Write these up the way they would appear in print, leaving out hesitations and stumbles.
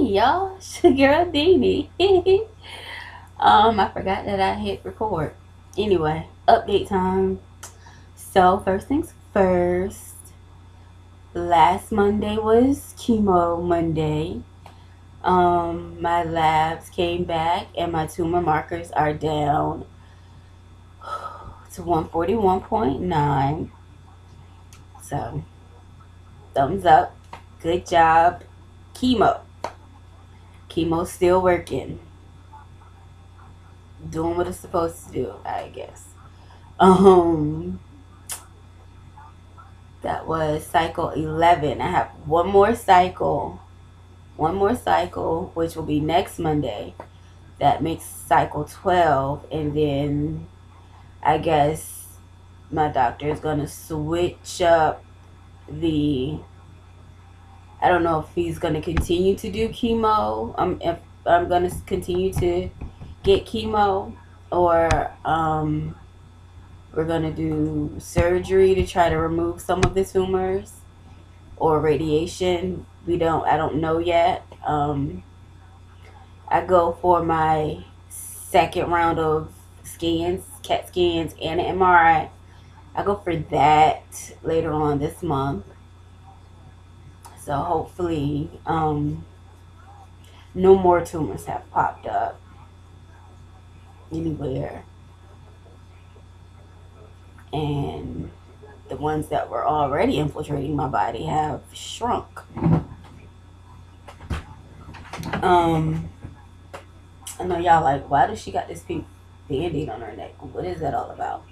me, y'all. It's your girl Deanie. I forgot that I hit record. Anyway, update time. So first things first. Last Monday was chemo Monday. My labs came back and my tumor markers are down to 141.9. So thumbs up. Good job. Chemo. Chemo's still working. Doing what it's supposed to do, I guess. Um, that was cycle 11. I have one more cycle, which will be next Monday. That makes cycle 12, and then I guess my doctor is gonna switch up the. I don't know if he's gonna continue to do chemo. If I'm gonna continue to get chemo, or we're gonna do surgery to try to remove some of the tumors, or radiation. I don't know yet. I go for my second round of scans, CAT scans, and an MRI. I go for that later on this month. So hopefully, no more tumors have popped up anywhere, and the ones that were already infiltrating my body have shrunk. Um, I know y'all like, why does she got this pink band-aid on her neck? What is that all about?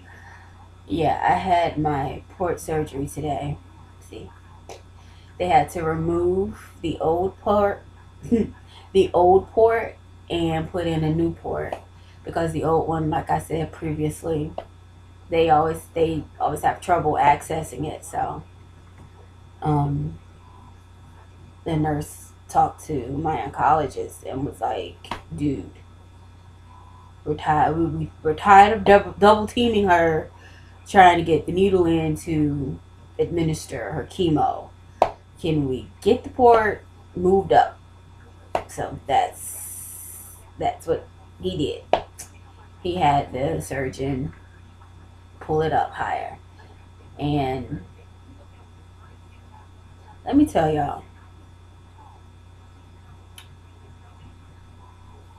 Yeah, I had my port surgery today. See, they had to remove the old port, the old port, and put in a new port because the old one, like I said previously, they always have trouble accessing it. So, um, the nurse talked to my oncologist and was like, "Dude, we're tired. We're tired of double teaming her, trying to get the needle in to administer her chemo. Can we get the port moved up?" So that's what he did. He had the surgeon pull it up higher. And let me tell y'all,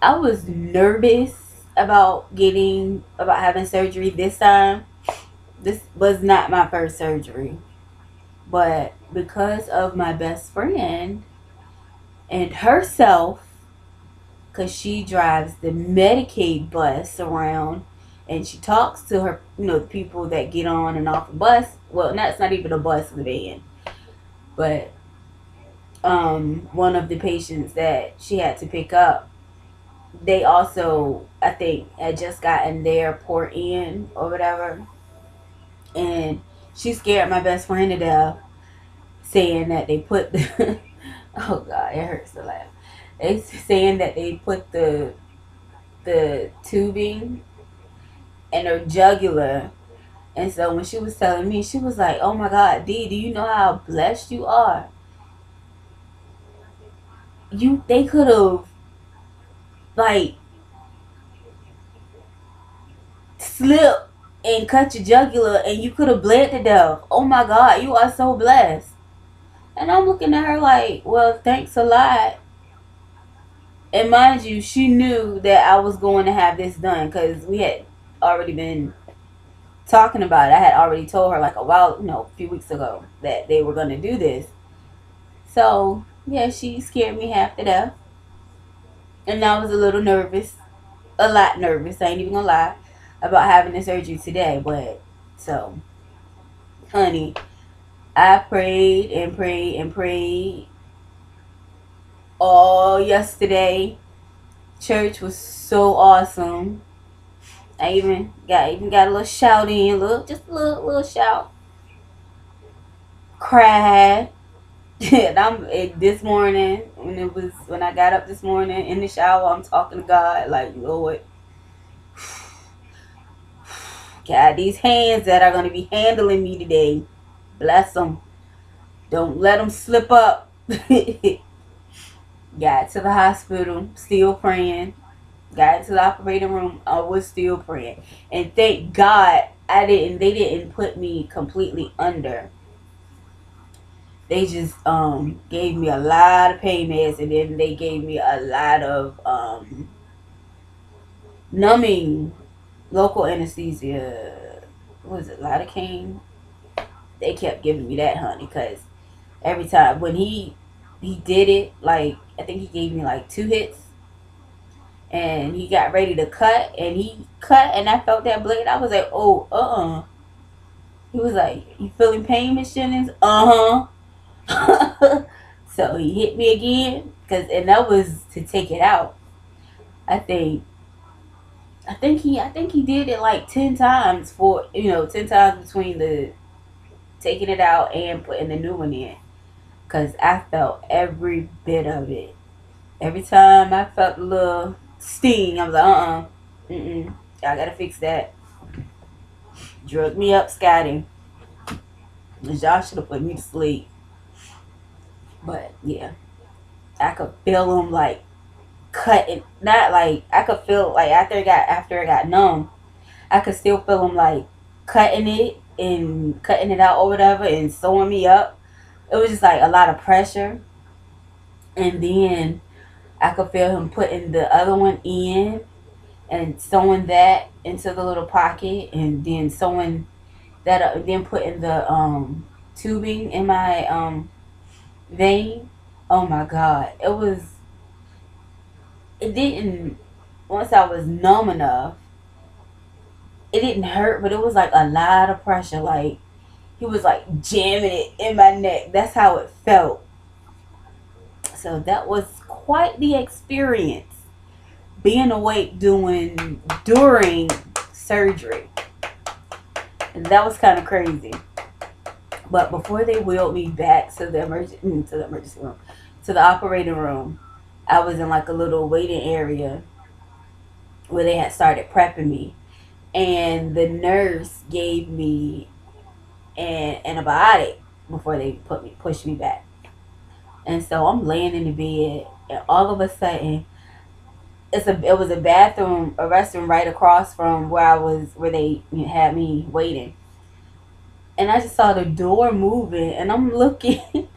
I was nervous about having surgery this time. This was not my first surgery, but because of my best friend and herself, because she drives the Medicaid bus around and she talks to her, the people that get on and off the bus. Well, that's not even a bus, it's a van. But one of the patients that she had to pick up, they also, I think, had just gotten their port in or whatever. And she scared my best friend to death, saying that they put the, oh God, it hurts to laugh. They saying that they put the tubing in her jugular. And so when she was telling me, she was like, "Oh my God, Dee, do you know how blessed you are? They could have like slipped and cut your jugular and you could have bled to death. Oh my God, you are so blessed." And I'm looking at her like, well, thanks a lot. And mind you, she knew that I was going to have this done because we had already been talking about it. I had already told her like a few weeks ago that they were going to do this. So, yeah, she scared me half to death. And I was a little nervous, a lot nervous, I ain't even gonna lie, about having the surgery today. But, so, honey, I prayed and prayed and prayed all yesterday. Church was so awesome. I even got a little shout in, just a little shout. Cried. And this morning when I got up this morning in the shower, I'm talking to God like, Lord, God, these hands that are going to be handling me today, bless them. Don't let them slip up. Got to the hospital, still praying. Got into the operating room, I was still praying. And thank God they didn't put me completely under. They just gave me a lot of pain meds, and then they gave me a lot of numbing local anesthesia. What was it, lidocaine? They kept giving me that, honey, because every time when he did it, like I think he gave me like 2 hits, and he got ready to cut, and he cut, and I felt that blade. I was like, oh, He was like, you feeling pain, Miss Jennings? So he hit me again, and that was to take it out. I think I think he did it like 10 times, for 10 times between the taking it out and putting the new one in, because I felt every bit of it. Every time I felt a little sting, I was like, I gotta fix that. Drug me up, Scotty. Y'all should have put me to sleep. But yeah, I could feel them like cutting. Not like I could feel like after it got numb, I could still feel them like cutting it and cutting it out or whatever and sewing me up. It was just like a lot of pressure, and then I could feel him putting the other one in and sewing that into the little pocket, and then sewing that up, then putting the tubing in my vein. Oh my God, it didn't. Once I was numb enough, it didn't hurt, but it was like a lot of pressure. Like he was like jamming it in my neck. That's how it felt. So that was quite the experience, being awake during surgery. And that was kind of crazy. But before they wheeled me back to the emergency room, to the operating room, I was in like a little waiting area where they had started prepping me, and the nurse gave me an antibiotic before they pushed me back. And so I'm laying in the bed, and all of a sudden, it was a restroom right across from where they had me waiting, and I just saw the door moving, and I'm looking.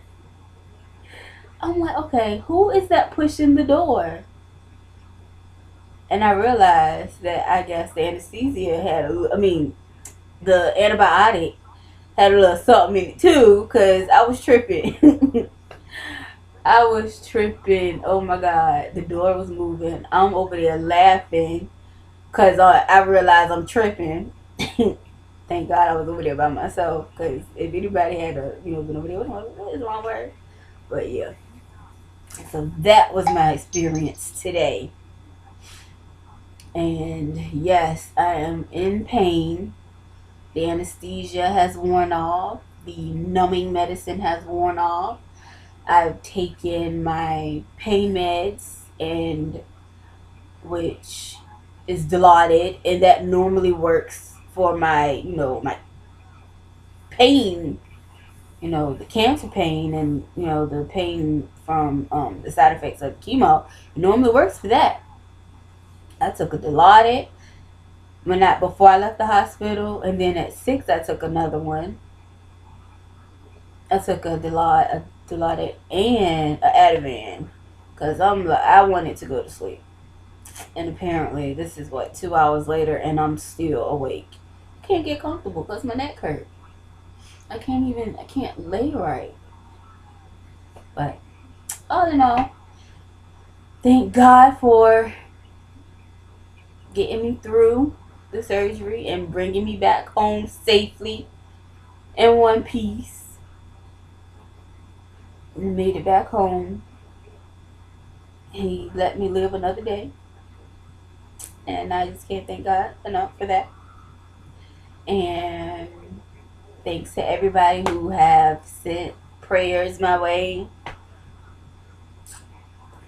I'm like, okay, who is that pushing the door? And I realized that I guess the anesthesia the antibiotic had a little something in it too, because I was tripping. I was tripping. Oh my God. The door was moving. I'm over there laughing because I realized I'm tripping. Thank God I was over there by myself, because if anybody had been over there, what is the wrong word? But yeah. So that was my experience today. And yes, I am in pain. The anesthesia has worn off. The numbing medicine has worn off. I've taken my pain meds, and which is Dilaudid, and that normally works for my pain, the cancer pain, and the pain from the side effects of chemo. It normally works for that. I took a Dilaudid before I left the hospital, and then at 6 I took another one. I took a Dilaudid and a Ativan, because I wanted to go to sleep. And apparently this is 2 hours later, and I'm still awake. Can't get comfortable because my neck hurt. I can't lay right. But all in all, thank God for getting me through the surgery and bringing me back home safely in one piece. We made it back home. He let me live another day. And I just can't thank God enough for that. And thanks to everybody who have sent prayers my way,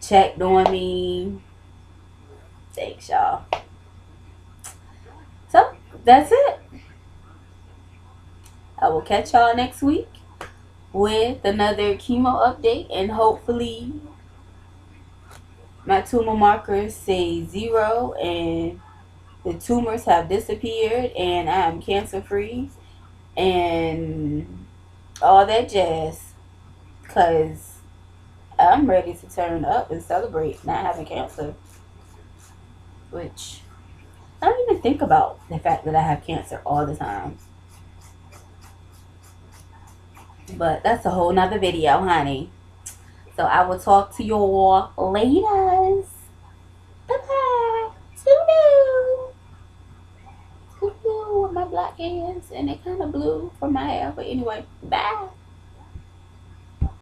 checked on me. Thanks, y'all. So, that's it. I will catch y'all next week with another chemo update, and hopefully My tumor markers say 0 and the tumors have disappeared and I'm cancer free and all that jazz. Because I'm ready to turn up and celebrate not having cancer. Which I don't even think about the fact that I have cancer all the time. But that's a whole nother video, honey. So I will talk to you all later. Bye-bye. Toodoo. Toodoo with my black hands. And it kind of blue from my hair. But anyway, bye.